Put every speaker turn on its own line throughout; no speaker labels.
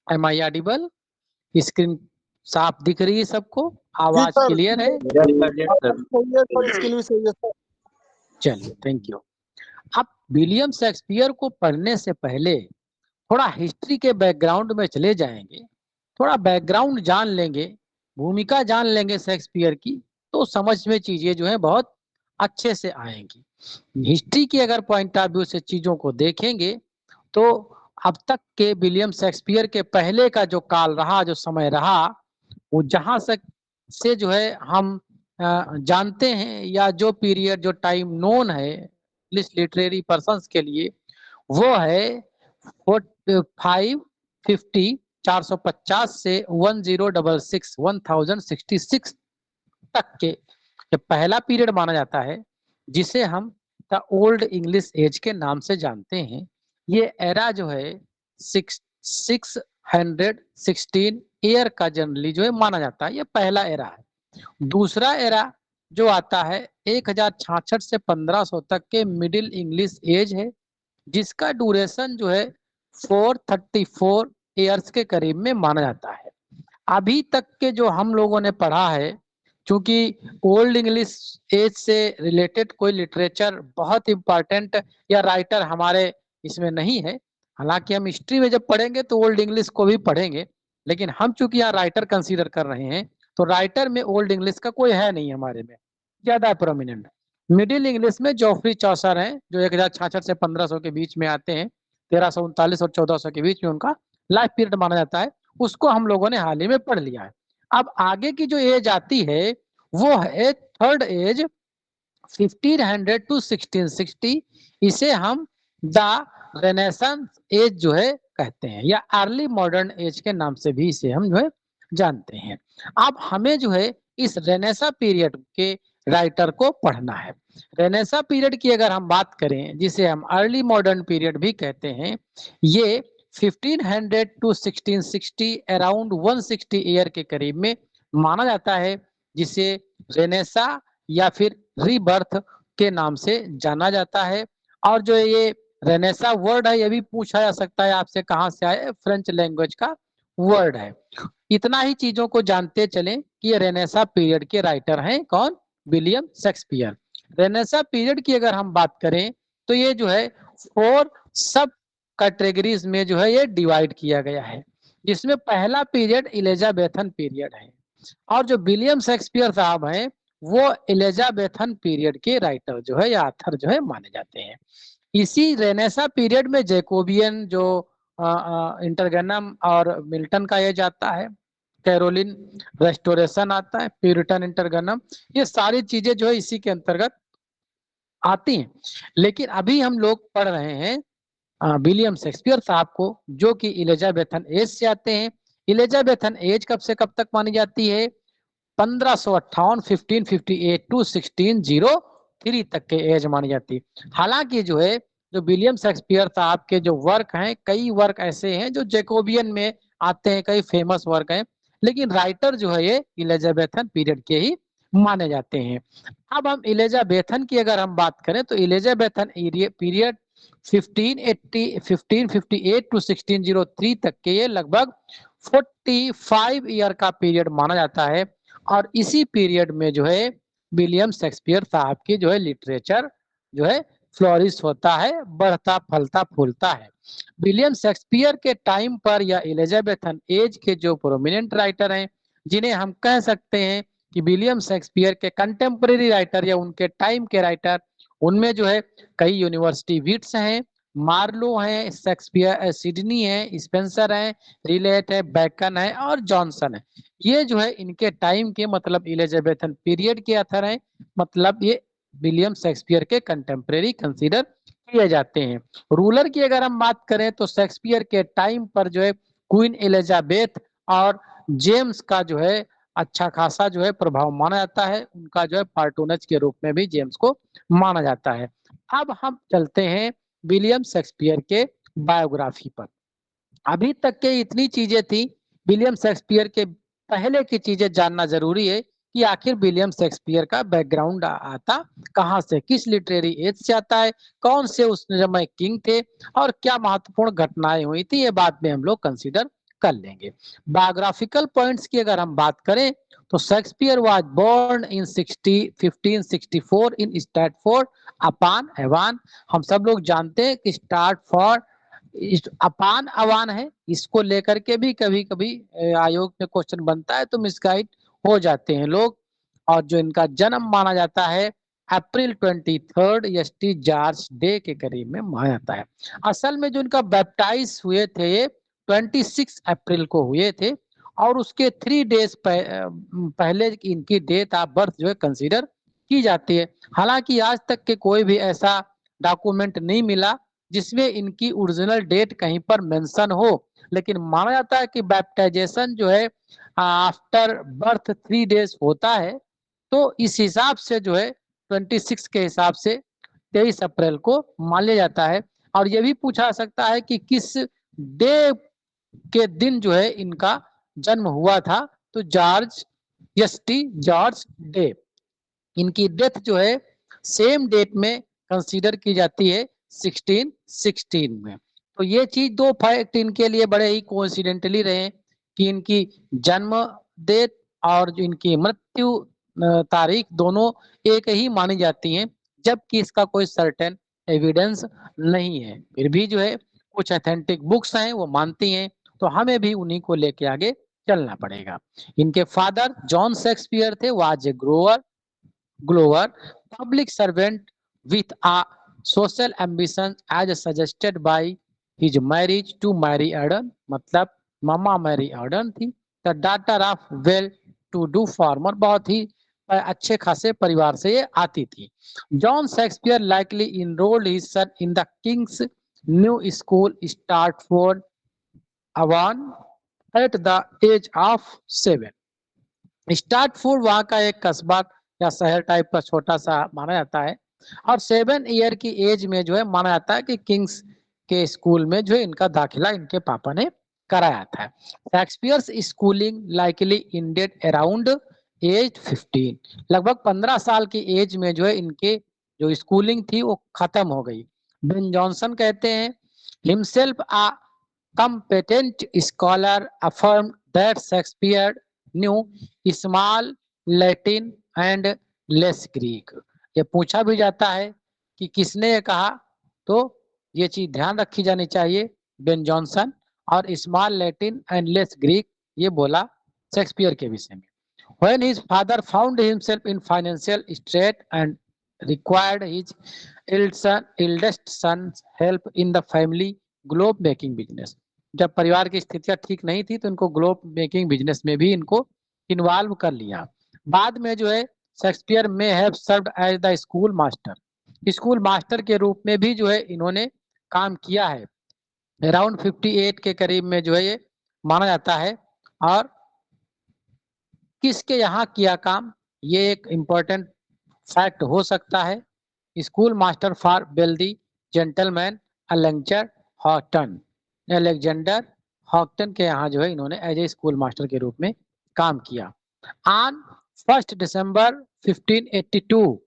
M I audible? Screen साफ दिख रही है सबको?
जी
आवाज
सर,
क्लियर है?
आवाज सही है सर, स्क्रीन भी सही है सर।
चलिए, थैंक यू। अब विलियम शेक्सपियर को पढ़ने से पहले थोड़ा हिस्ट्री के बैकग्राउंड में चले जाएंगे, थोड़ा बैकग्राउंड जान लेंगे, भूमिका जान लेंगे शेक्सपियर की, तो समझ में चीजें जो है बहुत अच्छे से आएंगी। हिस्ट्री की अगर पॉइंट ऑफ व्यू से चीजों को देखेंगे तो अब तक के विलियम शेक्सपियर के पहले का जो काल रहा, जो समय रहा, वो जहां से जो है हम जानते हैं, या जो पीरियड जो टाइम नोन है लिटरेरी पर्सन्स के लिए, वो है 550 450 से 1066 तक के ये पहला पीरियड माना जाता है, जिसे हम द ओल्ड इंग्लिश एज के नाम से जानते हैं। ये एरा जो है 616 ईयर का जनरली जो है माना जाता है, ये पहला एरा है। दूसरा एरा जो आता है 1066 से 1500 तक के मिडिल इंग्लिश एज है, जिसका ड्यूरेशन जो है 434 ईयर्स के करीब में माना जाता है। अभी तक के जो हम लोगों ने पढ़ा है, क्योंकि ओल्ड इंग्लिश एज से रिलेटेड कोई लिटरेचर बहुत इंपॉर्टेंट या राइटर हमारे इसमें नहीं है। हालांकि हम हिस्ट्री में जब पढ़ेंगे तो ओल्ड इंग्लिश को भी पढ़ेंगे, लेकिन हम चूंकि यहाँ राइटर कंसीडर कर रहे हैं, तो राइटर में ओल्ड इंग्लिश का कोई है नहीं हमारे में, ज्यादा प्रोमिनेंट। मिडिल इंग्लिश में जोफ्री चौसर हैं, जो 1066 से 1500 के बीच में आते हैं, 1339 और 1400 के बीच में उनका लाइफ पीरियड माना जाता है। उसको हम लोगों ने हाल ही में पढ़ लिया है। अब आगे की जो एज आती है वो है थर्ड एज 1500 टू 1660। इसे हम द रेनेसांस एज जो है कहते हैं, या अर्ली मॉडर्न एज के नाम से भी इसे हम जो है जानते हैं। अब हमें जो है इस रेनेसा पीरियड के राइटर को पढ़ना है। रेनेसा पीरियड की अगर हम बात करें, जिसे हम अर्ली मॉडर्न पीरियड भी कहते हैं, ये 1500 टू 1660 अराउंड 160 ईयर के करीब में माना जाता है, जिसे रेनेसा या फिर रीबर्थ के नाम से जाना जाता है। और जो ये रेनेसा वर्ड है, ये भी पूछा जा सकता है आपसे कहाँ से आया, फ्रेंच लैंग्वेज का वर्ड है। इतना ही चीजों को जानते चलें कि ये रेनेसा पीरियड के राइटर हैं कौन? William Shakespeare. रेनेसा पीरियड की अगर हम बात करें तो ये जो है 4 सब कैटेगरीज में जो है ये डिवाइड किया गया है, जिसमें पहला पीरियड इलिजाबेथन पीरियड है। और जो विलियम शेक्सपियर साहब हैं वो इलिजाबेथन पीरियड के राइटर जो है या ऑथर जो है माने जाते हैं। इसी रेनेसा पीरियड में जैकोबियन जो इंटरगनम और मिल्टन का एज आता है, कैरोलिन रेस्टोरेशन आता है, प्यूरिटन इंटरगनम, ये सारी चीजें जो है इसी के अंतर्गत आती हैं। लेकिन अभी हम लोग पढ़ रहे हैं विलियम शेक्सपियर साहब को, जो कि इलिजाबेथन एज से आते हैं। इलिजाबेथन एज कब से कब तक मानी जाती है? 1558 1558 टू 1603 तक के एज मानी जाती है। हालांकि जो है जो विलियम शेक्सपियर साहब के जो वर्क हैं, कई वर्क ऐसे हैं जो जैकोबियन में आते हैं, कई फेमस वर्क हैं, लेकिन राइटर जो है ये इलिजाबेथन पीरियड के ही माने जाते हैं। अब हम इलिजाबेथन की अगर हम बात करें तो इलिजाबेथन पीरियड 1558 टू 1603 तक के ये लगभग 45 ईयर का पीरियड माना जाता है। और इसी पीरियड में जो है विलियम शेक्सपियर साहब की जो है लिटरेचर जो है फ्लोरिश होता है, बढ़ता फलता फूलता है। विलियम शेक्सपियर के टाइम पर या एलिजाबेथन एज के जो प्रोमिनेंट राइटर हैं, जिन्हें हम कह सकते हैं कि विलियम शेक्सपियर के कंटेम्परेरी राइटर या उनके टाइम के राइटर, उनमें जो है कई यूनिवर्सिटी विट्स हैं, मार्लो हैं, शेक्सपियर सिडनी है, स्पेंसर है, रिलेट है, बैकन है और जॉनसन है। ये जो है इनके टाइम के मतलब इलिजाबेथन पीरियड के ऑथर हैं, मतलब ये विलियम शेक्सपियर के कंटेम्परेरी कंसीडर किए जाते हैं। रूलर की अगर हम बात करें तो शेक्सपियर के टाइम पर जो है क्वीन एलिजाबेथ और जेम्स का जो है अच्छा खासा जो है प्रभाव माना जाता है। उनका जो है पार्टोनज के रूप में भी जेम्स को माना जाता है। अब हम चलते हैं विलियम शेक्सपियर के बायोग्राफी पर। अभी तक के इतनी चीजें थी, विलियम शेक्सपियर के पहले की चीजें जानना जरूरी है कि आखिर विलियम शेक्सपियर का बैकग्राउंड आता कहाँ से, किस लिटरेरी एज से आता है, कौन से उस समय किंग थे और क्या महत्वपूर्ण घटनाएं हुई थी, ये बाद में हम लोग कंसीडर कर लेंगे। बायोग्राफिकल पॉइंट्स की अगर हम बात करें तो Shakespeare was born in 1564 in Stratford upon Avon. हम सब लोग जानते हैं कि स्टैटफोर्ड अपान अवान है, इसको लेकर के भी कभी कभी आयोग में क्वेश्चन बनता है तो मिसगाइड हो जाते हैं लोग। और जो इनका जन्म माना जाता है अप्रैल 23 एसटी जॉर्ज डे के करीब में माना जाता है। असल में जो इनका बैप्टाइज हुए थे ये 26 अप्रैल को हुए थे और उसके 3 डेज पहले इनकी डेट ऑफ बर्थ जो है कंसीडर की जाती है। हालांकि आज तक के कोई भी ऐसा डॉक्यूमेंट नहीं मिला जिसमें इनकी ओरिजिनल डेट कहीं पर मेंशन हो, लेकिन माना जाता है कि बैप्टाइजेशन जो है आफ्टर बर्थ 3 डेज होता है। तो इस हिसाब से जो है 26 के हिसाब से 23 अप्रैल को मान लिया जाता है। और ये भी पूछा सकता है कि किस डे के दिन जो है इनका जन्म हुआ था, तो जॉर्ज डे। इनकी डेथ जो है सेम डेट में कंसीडर की जाती है 1616 में। तो ये चीज दो फैक्ट इनके लिए बड़े ही कोइंसिडेंटली रहे कि इनकी जन्म डेट और जो इनकी मृत्यु तारीख दोनों एक ही मानी जाती हैं, जबकि इसका कोई सर्टेन एविडेंस नहीं है। फिर भी जो है कुछ ऑथेंटिक बुक्स हैं वो मानती हैं, तो हमें भी उन्हीं को लेके आगे चलना पड़ेगा। इनके फादर जॉन शेक्सपियर थे, was a Glover, public servant with a social ambition as suggested by his marriage to Mary Eden, मतलब मामा मैरी अर्डन थी। The daughter of well to do farmer, बहुत ही अच्छे खासे परिवार से ये आती थी। John Shakespeare likely enrolled his son in the King's New School Stratford Avon at the age of 7। स्टार्टफोर्ड वहाँ का एक कस्बा या शहर टाइप का छोटा सा माना जाता है और 7 ईयर की एज में जो है माना जाता है कि किंग्स के स्कूल में जो है इनका दाखिला इनके पापा ने कराया था। Shakespeare's schooling likely ended around age 15, लगभग 15 साल की एज में जो है इनके जो स्कूलिंग थी वो खत्म हो गई। बेन जॉनसन कहते हैं himself a competent scholar affirmed that Shakespeare knew small Latin and less Greek. ये पूछा भी जाता है कि किसने ये कहा, तो ये चीज ध्यान रखी जानी चाहिए, बेन जॉनसन। और small Latin and less Greek ये बोला शेक्सपियर के विषय में। When his father found himself in financial strait and required his eldest son's help in the family globe making business, जब परिवार की स्थितियां ठीक नहीं थी तो इनको ग्लोब मेकिंग बिजनेस में भी इनको इन्वॉल्व कर लिया। बाद में जो है शेक्सपियर में have served as the school master के रूप में भी जो है इन्होंने काम किया है। अराउंड 58 के करीब में जो है ये माना जाता है। और किसके यहाँ किया काम, ये एक इम्पोर्टेंट फैक्ट हो सकता है। School master for wealthy gentleman Alexander Hoghton के यहाँ जो है इन्होंने एज ए स्कूल मास्टर के रूप में काम किया। On 1 December 1582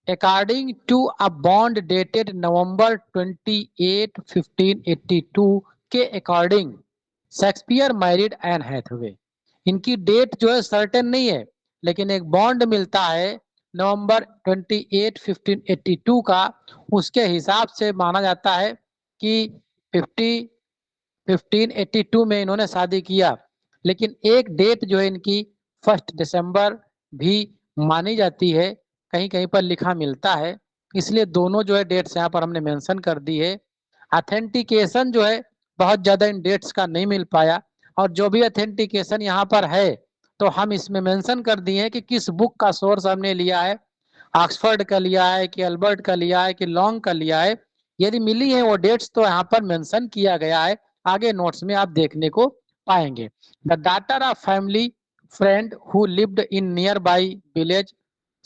according to a bond dated November 28 1582 के according Shakespeare married Anne Hathaway. इनकी डेट जो है सर्टेन नहीं है, लेकिन एक बॉन्ड मिलता है नवंबर 28 1582 का, उसके हिसाब से माना जाता है कि 1582 में इन्होंने शादी किया। लेकिन एक डेट जो है इनकी 1 दिसंबर भी मानी जाती है, कहीं कहीं पर लिखा मिलता है, इसलिए दोनों जो है डेट्स यहाँ पर हमने मेंशन कर दी है। ऑथेंटिकेशन जो है बहुत ज्यादा इन डेट्स का नहीं मिल पाया, और जो भी ऑथेंटिकेशन यहाँ पर है तो हम इसमें मेंशन कर दिए कि किस बुक का सोर्स हमने लिया है, ऑक्सफोर्ड का लिया है कि अल्बर्ट का लिया है कि लॉन्ग का लिया है। यदि मिली है वो डेट्स तो यहाँ पर मेंशन किया गया है, आगे नोट्स में आप देखने को पाएंगे। The daughter of family friend who lived in near by village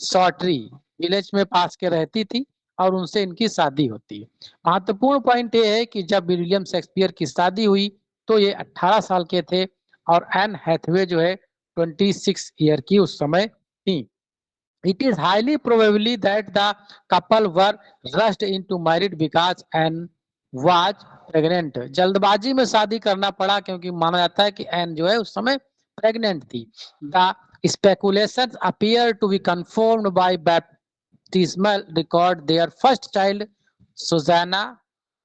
Shottery, village में पास के रहती थी और उनसे इनकी शादी होती है। महत्वपूर्ण पॉइंट ये है कि जब विलियम शेक्सपियर की शादी हुई तो ये 18 साल के थे और एन हैथवे जो है 26 ईयर की उस समय थी। It is highly probably that the couple were rushed into marriage because Anne was pregnant, जल्दबाजी में शादी करना पड़ा क्योंकि माना जाता है कि एन जो है उस समय प्रेग्नेंट थी। The speculations appear to be confirmed by baptismal record their first child Susanna,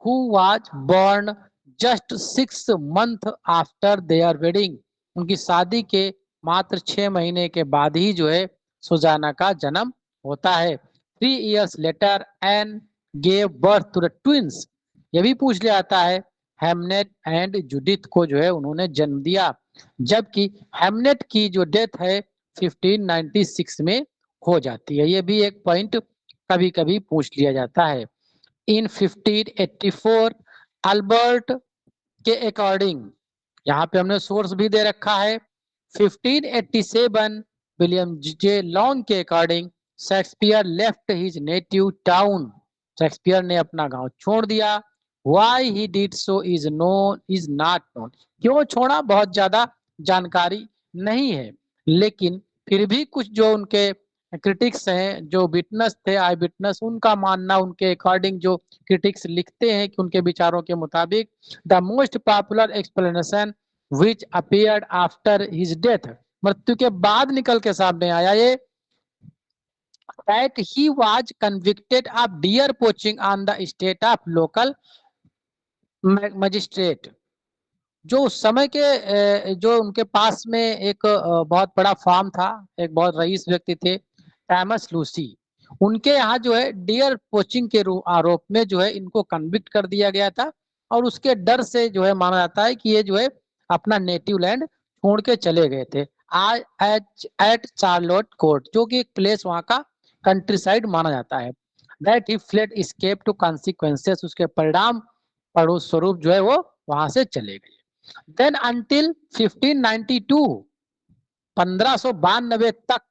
who was born just 6 months after their wedding। उनकी शादी के मात्र 6 महीने के बाद ही जो है सुजाना का जन्म होता है। 3 years later Anne gave birth to the twins। ये भी पूछ लिया जाता है हेमनेट एंड जुडिथ को जो है उन्होंने जन्म दिया, जबकि हेमनेट की जो डेथ है 1596 में हो जाती है। ये भी एक पॉइंट कभी कभी पूछ लिया जाता है। इन 1584 अल्बर्ट के अकॉर्डिंग, यहाँ पे हमने सोर्स भी दे रखा है, 1587 विलियम जे लॉन्ग के according Shakespeare left his native town. Shakespeare ने अपना गांव छोड़ दिया। Why he did so is not known। क्यों छोड़ा बहुत ज्यादा जानकारी नहीं है, लेकिन फिर भी कुछ जो उनके क्रिटिक्स हैं, जो विटनेस थे, आई विटनेस, उनका मानना, उनके अकॉर्डिंग जो क्रिटिक्स लिखते हैं कि उनके विचारों के मुताबिक the most popular explanation which appeared after his death, मृत्यु के बाद निकल के सामने आया ये, that he was convicted of deer poaching on the estate of local magistrate. जो उस समय के जो उनके पास में एक बहुत बड़ा फार्म था, एक बहुत रईस व्यक्ति थे थॉमस लूसी, उनके यहाँ जो है डियर पोचिंग के आरोप में जो है इनको कन्विक्ट कर दिया गया था, और उसके डर से जो है माना जाता है कि ये जो है अपना नेटिव लैंड छोड़ के चले गए थे एट चार्लोट कोर्ट, जो कि एक प्लेस वहाँ का कंट्री साइड माना जाता है। That he fled escape to consequences, उसके परिणाम पड़ोस स्वरूप जो है वो वहां से चले गए। देन अंटिल 1592, 1592 तक,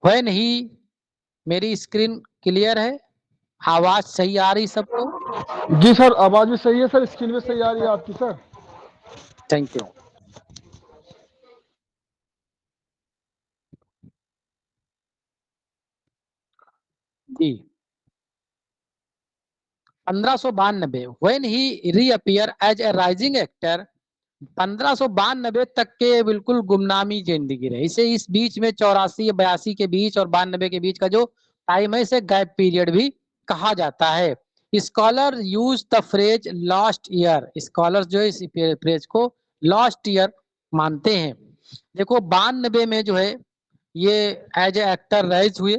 व्हेन ही, मेरी स्क्रीन क्लियर है, आवाज सही आ रही सबको?
जी सर, आवाज भी सही है सर, स्क्रीन भी सही आ रही है आपकी सर।
Thank you. जी, 1592 when he reappear as a rising actor, 1592 तक के बिल्कुल गुमनामी जिंदगी रही। इसे इस बीच में 84 82 के बीच और 92 के बीच का जो टाइम है इसे गैप पीरियड भी कहा जाता है। Scholar use the phrase last year, scholar जो है इस फ्रेज को लास्ट ईयर मानते हैं। देखो 92 में जो है ये एज ए एक्टर राइज हुए,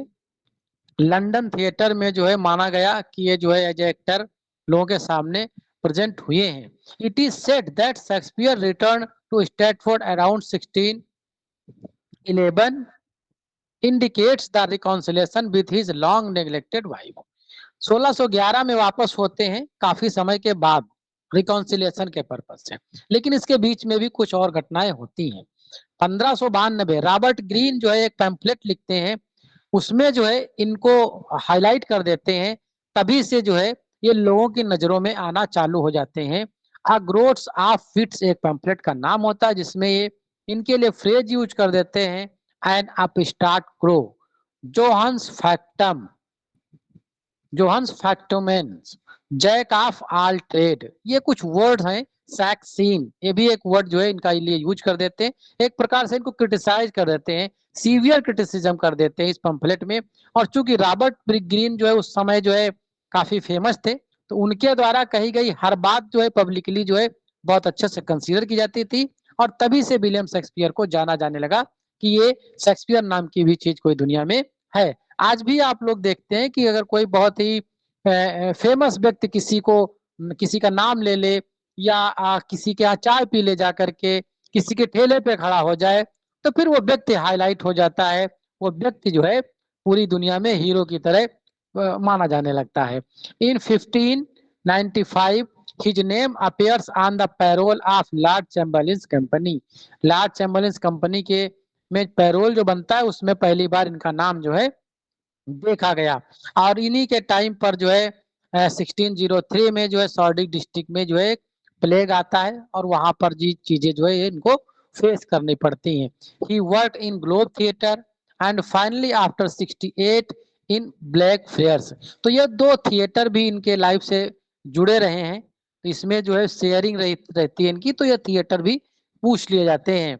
लंदन थिएटर में जो है माना गया कि ये जो है एज ए एक्टर लोगों के सामने प्रेजेंट हुए हैं। It is said that Shakespeare return to Stratford around 1611 indicates the reconciliation with his long neglected wife. 1611 में वापस होते हैं काफी समय के बाद रिकॉन्सिलेशन के पर्पज से, लेकिन इसके बीच में भी कुछ और घटनाएं होती हैं। 1592 रॉबर्ट ग्रीन जो है एक पैम्फलेट लिखते हैं, उसमें जो है इनको हाईलाइट कर देते हैं, तभी से जो है ये लोगों की नजरों में आना चालू हो जाते हैं। ग्रोथ्स ऑफ फिट्स एक पैम्फलेट का नाम होता है, जिसमें ये इनके लिए फ्रेज यूज कर देते हैं, an upstart crow, Johannes factotum, Johannes factotum, jack of all trade, ये कुछ वर्ड हैं। सैक्सीन, ये भी एक वर्ड जो है इनका लिए यूज कर देते हैं, एक प्रकार से इनको क्रिटिसाइज कर देते हैं, सीवियर क्रिटिसिज्म कर देते हैं इस पंफलेट में। और चूंकि रॉबर्ट ग्रीन जो है उस समय जो है काफी फेमस थे, तो उनके द्वारा कही गई हर बात जो है पब्लिकली जो है बहुत अच्छे से कंसीडर की जाती थी, और तभी से विलियम शेक्सपियर को जाना जाने लगा कि ये शेक्सपियर नाम की भी चीज कोई दुनिया में है। आज भी आप लोग देखते हैं कि अगर कोई बहुत ही फेमस व्यक्ति किसी का नाम ले ले, या किसी के यहाँ चाय पी ले जा करके, किसी के ठेले पे खड़ा हो जाए, तो फिर वो व्यक्ति हाईलाइट हो जाता है, वो व्यक्ति जो है पूरी दुनिया में हीरो की तरह माना जाने लगता है। In 1595 his name appears on the payroll of Lord Chamberlain's company. Lord Chamberlain's company के में पैरोल जो बनता है उसमें पहली बार इनका नाम जो है देखा गया। और इन्हीं के टाइम पर जो है 1603 में जो है सॉर्डिक डिस्ट्रिक्ट में जो है प्लेग आता है, और वहां पर जी चीजें जो है इनको फेस करनी पड़ती हैं। He work in Globe theatre and finally after 68 in Blackfriars. तो ये दो थिएटर भी इनके लाइफ से जुड़े रहे हैं। तो इसमें जो है शेयरिंग रहती है इनकी, तो ये थिएटर भी पूछ लिए जाते हैं।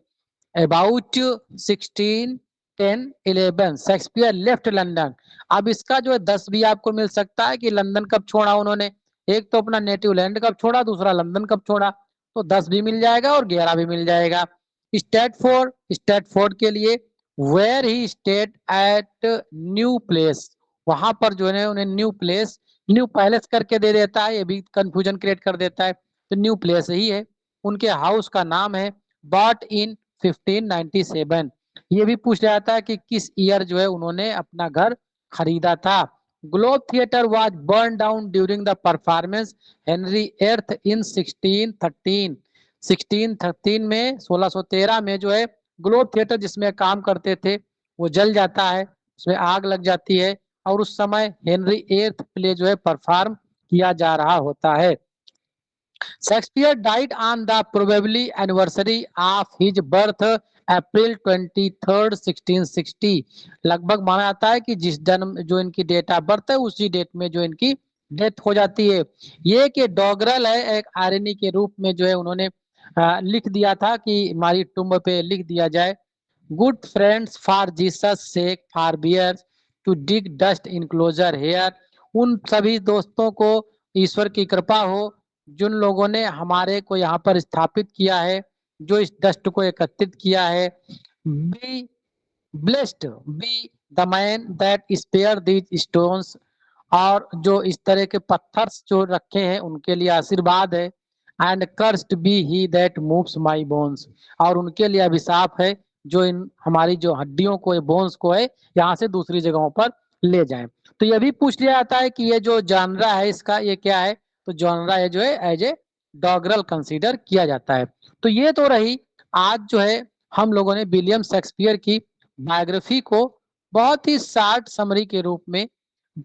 About 1610-11 Shakespeare left London. अब इसका जो है 10 भी आपको मिल सकता है कि लंदन कब छोड़ा उन्होंने, एक तो अपना नेटिव लैंड कब छोड़ा, दूसरा लंदन कब छोड़ा, तो 10 भी मिल जाएगा और 11 भी मिल जाएगा। स्टैटफोर्ड के लिए where he stayed at New Place, वहां पर जो है उन्हें न्यू प्लेस, न्यू पैलेस करके दे देता है, ये भी कंफ्यूजन क्रिएट कर देता है, तो न्यू प्लेस ही है। उनके हाउस का नाम है बॉट इन 1597। ये भी पूछ जाता है कि किस ईयर जो है उन्होंने अपना घर खरीदा था। Globe theatre was burn down during the performance Henry eighth in 1613। 1613 में 1613 में जो है ग्लोब थिएटर जिसमें काम करते थे वो जल जाता है, उसमें आग लग जाती है, और उस समय हेनरी एर्थ प्ले जो है परफॉर्म किया जा रहा होता है। Shakespeare died on the probably anniversary of his birth April 23, 1660। लगभग माना जाता है कि जिस जन्म जो इनकी डेट ऑफ बर्थ है उसी डेट में जो इनकी डेथ हो जाती है। ये कि डॉगरल है, एक आयरनी के रूप में जो है उन्होंने लिख दिया था कि हमारी टुम्ब पे लिख दिया जाए, good friends for Jesus sake forbears to dig dust enclosure here. उन सभी दोस्तों को ईश्वर की कृपा हो जिन लोगों ने हमारे को यहाँ पर स्थापित किया है, जो इस डस्ट को एकत्रित किया है। Be blessed be the man that spare these stones, और जो इस तरह के पत्थर जो रखे हैं उनके लिए आशीर्वाद है। And cursed be he that moves my bones, और उनके लिए अभिशाप है जो इन हमारी जो हड्डियों को, बोन्स को है यहाँ से दूसरी जगहों पर ले जाए। तो यह भी पूछ लिया जाता है कि ये जो जानरा है इसका ये क्या है, तो जानरा है जो है एज ए डॉगरल कंसीडर किया जाता है। तो ये तो रही आज जो है हम लोगों ने विलियम शेक्सपियर की बायोग्राफी को बहुत ही शार्ट समरी के रूप में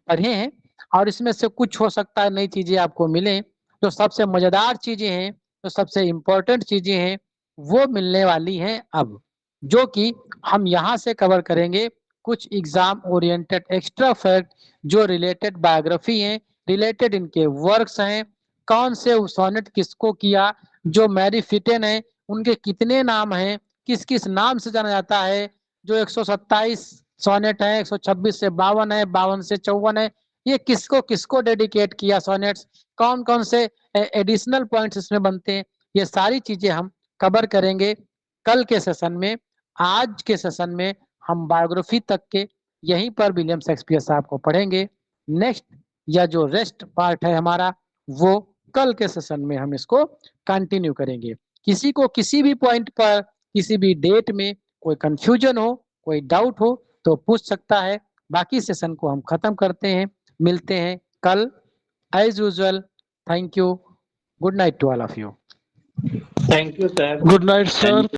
पढ़े हैं, और इसमें से कुछ हो सकता है नई चीजें आपको मिले। तो सबसे मजेदार चीजें हैं, तो सबसे इम्पोर्टेंट चीजें हैं वो मिलने वाली हैं अब, जो कि हम यहाँ से कवर करेंगे। कुछ एग्जाम ओरिएंटेड एक्स्ट्रा फैक्ट जो रिलेटेड बायोग्राफी हैं, रिलेटेड इनके वर्क्स हैं, कौन से सोनेट किसको किया, जो मैरी फिटेन है उनके कितने नाम हैं, किस किस नाम से जाना जाता है, जो 127 सोनेट है, 126 से 52 है, 52 से 54 है, ये किसको किसको डेडिकेट किया सोनेट्स, कौन कौन से एडिशनल पॉइंट्स इसमें बनते हैं, ये सारी चीजें हम कवर करेंगे कल के सेशन में। आज के सेशन में हम बायोग्राफी तक के यहीं पर विलियम शेक्सपियर साहब को पढ़ेंगे। नेक्स्ट या जो रेस्ट पार्ट है हमारा वो कल के सेशन में हम इसको कंटिन्यू करेंगे। किसी को किसी भी पॉइंट पर किसी भी डेट में कोई कंफ्यूजन हो, कोई डाउट हो तो पूछ सकता है। बाकी सेशन को हम खत्म करते हैं, मिलते हैं कल as usual. Thank you, good night to all of you.
Thank you, sir.
Good night sir.